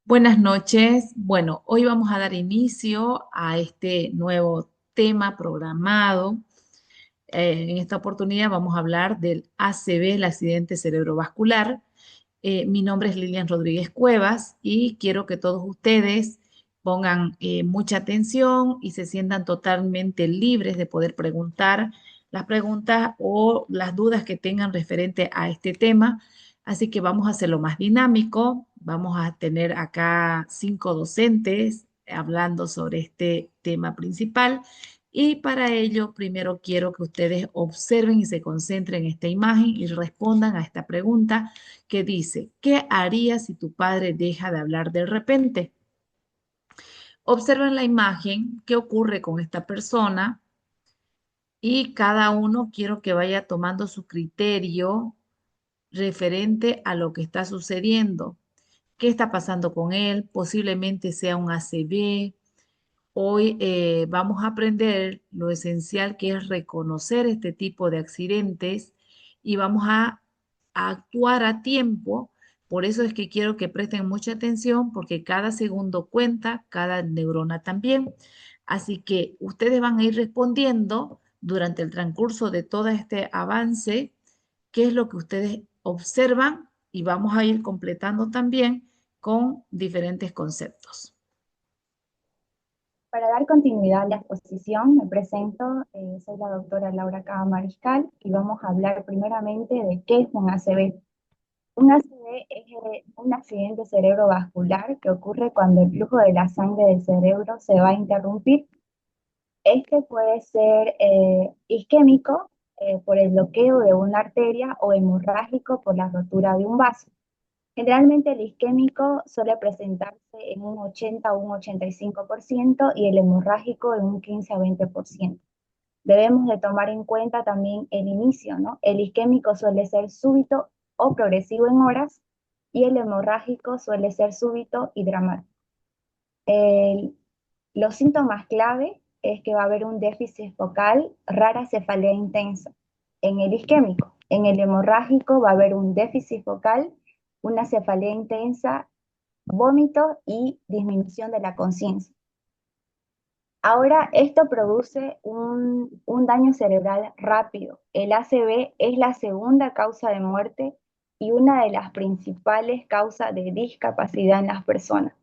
Buenas noches. Bueno, hoy vamos a dar inicio a este nuevo tema programado. En esta oportunidad vamos a hablar del ACV, el accidente cerebrovascular. Mi nombre es Lilian Rodríguez Cuevas y quiero que todos ustedes pongan mucha atención y se sientan totalmente libres de poder preguntar las preguntas o las dudas que tengan referente a este tema. Así que vamos a hacerlo más dinámico. Vamos a tener acá 5 docentes hablando sobre este tema principal. Y para ello, primero quiero que ustedes observen y se concentren en esta imagen y respondan a esta pregunta que dice, ¿qué harías si tu padre deja de hablar de repente? Observen la imagen, qué ocurre con esta persona y cada uno quiero que vaya tomando su criterio referente a lo que está sucediendo. ¿Qué está pasando con él? Posiblemente sea un ACV. Hoy vamos a aprender lo esencial que es reconocer este tipo de accidentes y vamos a actuar a tiempo. Por eso es que quiero que presten mucha atención porque cada segundo cuenta, cada neurona también. Así que ustedes van a ir respondiendo durante el transcurso de todo este avance, qué es lo que ustedes observan y vamos a ir completando también con diferentes conceptos. Para dar continuidad a la exposición, me presento, soy la doctora Laura Cava Mariscal y vamos a hablar primeramente de qué es un ACV. Un ACV es un accidente cerebrovascular que ocurre cuando el flujo de la sangre del cerebro se va a interrumpir. Este puede ser isquémico por el bloqueo de una arteria o hemorrágico por la rotura de un vaso. Generalmente el isquémico suele presentarse en un 80 o un 85% y el hemorrágico en un 15 a 20%. Debemos de tomar en cuenta también el inicio, ¿no? El isquémico suele ser súbito o progresivo en horas y el hemorrágico suele ser súbito y dramático. El- los síntomas clave es que va a haber un déficit focal, rara cefalea intensa en el isquémico. En el hemorrágico va a haber un déficit focal, una cefalea intensa, vómito y disminución de la conciencia. Ahora, esto produce un daño cerebral rápido. El ACV es la segunda causa de muerte y una de las principales causas de discapacidad en las personas.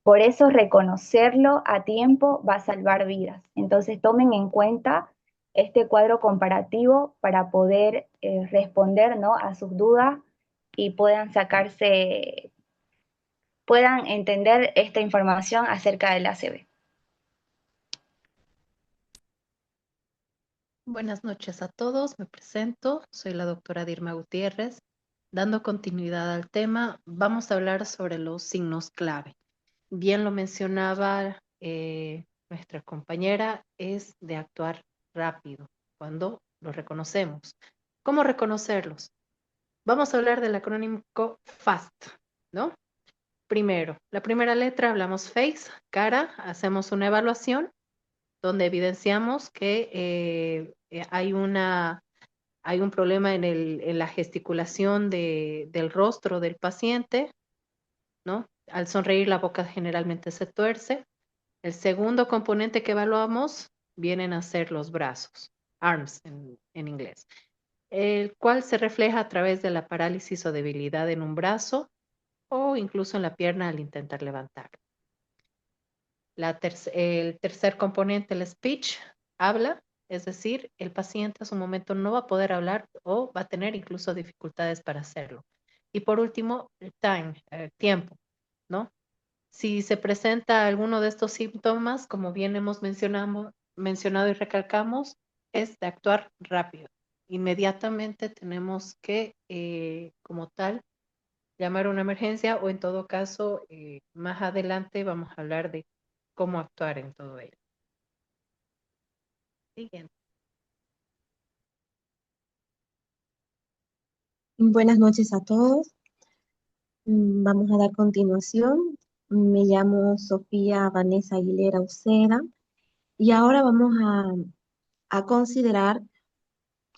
Por eso reconocerlo a tiempo va a salvar vidas. Entonces tomen en cuenta este cuadro comparativo para poder responder, ¿no?, a sus dudas y puedan entender esta información acerca del ACV. Buenas noches a todos, me presento, soy la doctora Dirma Gutiérrez. Dando continuidad al tema, vamos a hablar sobre los signos clave. Bien lo mencionaba nuestra compañera, es de actuar rápido cuando los reconocemos. ¿Cómo reconocerlos? Vamos a hablar del acrónimo FAST, ¿no? Primero, la primera letra hablamos face, cara, hacemos una evaluación donde evidenciamos que hay un problema en la gesticulación del rostro del paciente, ¿no? Al sonreír la boca generalmente se tuerce. El segundo componente que evaluamos vienen a ser los brazos, arms en inglés, el cual se refleja a través de la parálisis o debilidad en un brazo o incluso en la pierna al intentar levantar. El tercer componente, el speech, habla, es decir, el paciente a su momento no va a poder hablar o va a tener incluso dificultades para hacerlo. Y por último, el time, tiempo, ¿no? Si se presenta alguno de estos síntomas, como bien hemos mencionado y recalcamos, es de actuar rápido. Inmediatamente tenemos que, como tal, llamar a una emergencia o en todo caso, más adelante vamos a hablar de cómo actuar en todo ello. Siguiente. Buenas noches a todos. Vamos a dar continuación. Me llamo Sofía Vanessa Aguilera Uceda y ahora vamos a considerar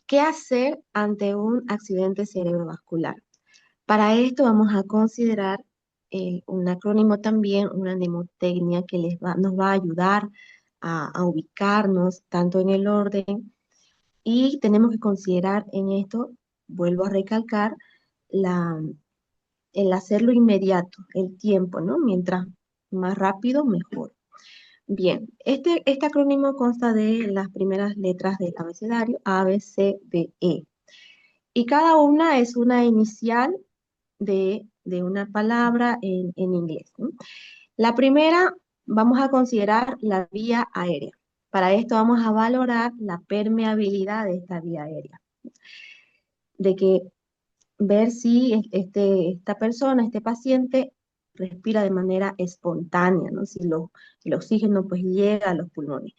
qué hacer ante un accidente cerebrovascular. Para esto vamos a considerar un acrónimo también, una mnemotecnia que nos va a ayudar a ubicarnos tanto en el orden y tenemos que considerar en esto, vuelvo a recalcar, la, el hacerlo inmediato, el tiempo, ¿no? Mientras más rápido, mejor. Bien, este acrónimo consta de las primeras letras del abecedario, A, B, C, D, E. Y cada una es una inicial de una palabra en inglés, ¿no? La primera, vamos a considerar la vía aérea. Para esto vamos a valorar la permeabilidad de esta vía aérea. De que ver si esta persona, este paciente, respira de manera espontánea, ¿no? Si el oxígeno pues llega a los pulmones.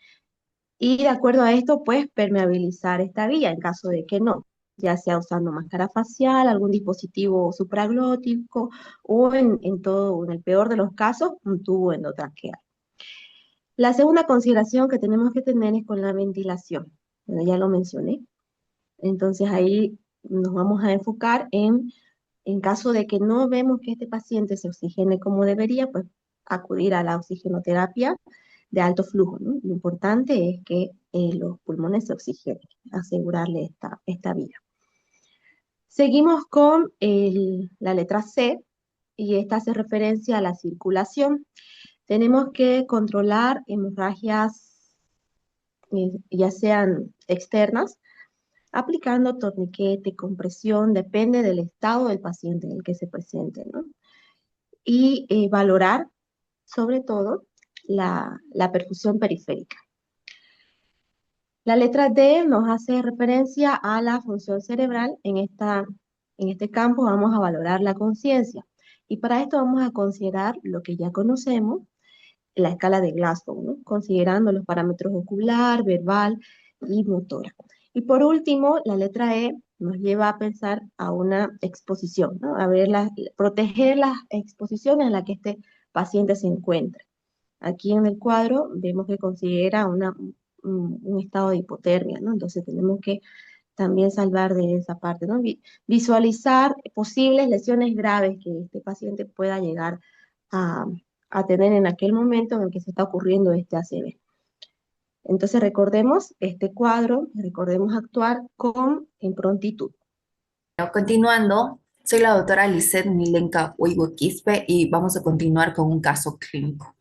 Y de acuerdo a esto, pues permeabilizar esta vía en caso de que no, ya sea usando máscara facial, algún dispositivo supraglótico o en el peor de los casos, un tubo endotraqueal. La segunda consideración que tenemos que tener es con la ventilación. Bueno, ya lo mencioné. Entonces ahí nos vamos a enfocar en caso de que no vemos que este paciente se oxigene como debería, pues acudir a la oxigenoterapia de alto flujo, ¿no? Lo importante es que los pulmones se oxigenen, asegurarle esta vía. Seguimos con la letra C, y esta hace referencia a la circulación. Tenemos que controlar hemorragias, ya sean externas, aplicando torniquete, compresión, depende del estado del paciente en el que se presente, ¿no? Y valorar, sobre todo, la perfusión periférica. La letra D nos hace referencia a la función cerebral. En este campo vamos a valorar la conciencia. Y para esto vamos a considerar lo que ya conocemos, la escala de Glasgow, ¿no? Considerando los parámetros ocular, verbal y motora. Y por último, la letra E nos lleva a pensar a una exposición, ¿no? A ver, proteger las exposiciones en las que este paciente se encuentra. Aquí en el cuadro vemos que considera un estado de hipotermia, ¿no? Entonces tenemos que también salvar de esa parte, ¿no? Visualizar posibles lesiones graves que este paciente pueda llegar a, a tener en aquel momento en el que se está ocurriendo este ACV. Entonces recordemos este cuadro, recordemos actuar en prontitud. Bueno, continuando, soy la doctora Lisette Milenka Quispe y vamos a continuar con un caso clínico.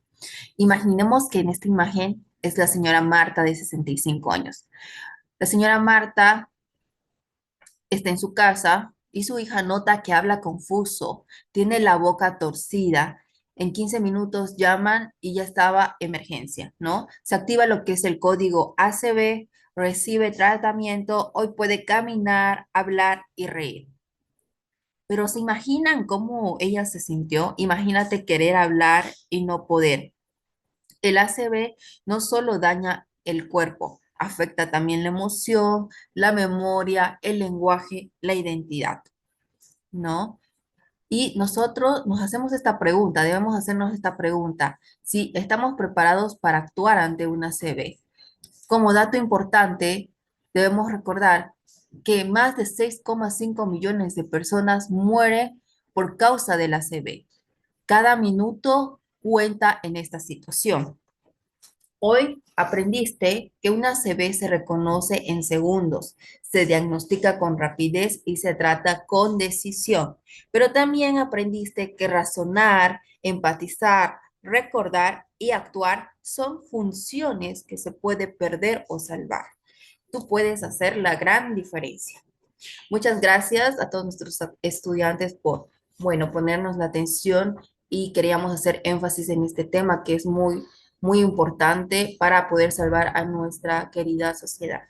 Imaginemos que en esta imagen es la señora Marta de 65 años. La señora Marta está en su casa y su hija nota que habla confuso, tiene la boca torcida. En 15 minutos llaman y ya estaba emergencia, ¿no? Se activa lo que es el código ACV, recibe tratamiento, hoy puede caminar, hablar y reír. Pero ¿se imaginan cómo ella se sintió? Imagínate querer hablar y no poder. El ACV no solo daña el cuerpo, afecta también la emoción, la memoria, el lenguaje, la identidad, ¿no? Y nosotros nos hacemos esta pregunta, debemos hacernos esta pregunta, si estamos preparados para actuar ante una ACV. Como dato importante, debemos recordar que más de 6,5 millones de personas mueren por causa de la ACV. Cada minuto cuenta en esta situación. Hoy aprendiste que una ACV se reconoce en segundos, se diagnostica con rapidez y se trata con decisión. Pero también aprendiste que razonar, empatizar, recordar y actuar son funciones que se puede perder o salvar. Tú puedes hacer la gran diferencia. Muchas gracias a todos nuestros estudiantes por, bueno, ponernos la atención y queríamos hacer énfasis en este tema que es muy, muy importante para poder salvar a nuestra querida sociedad.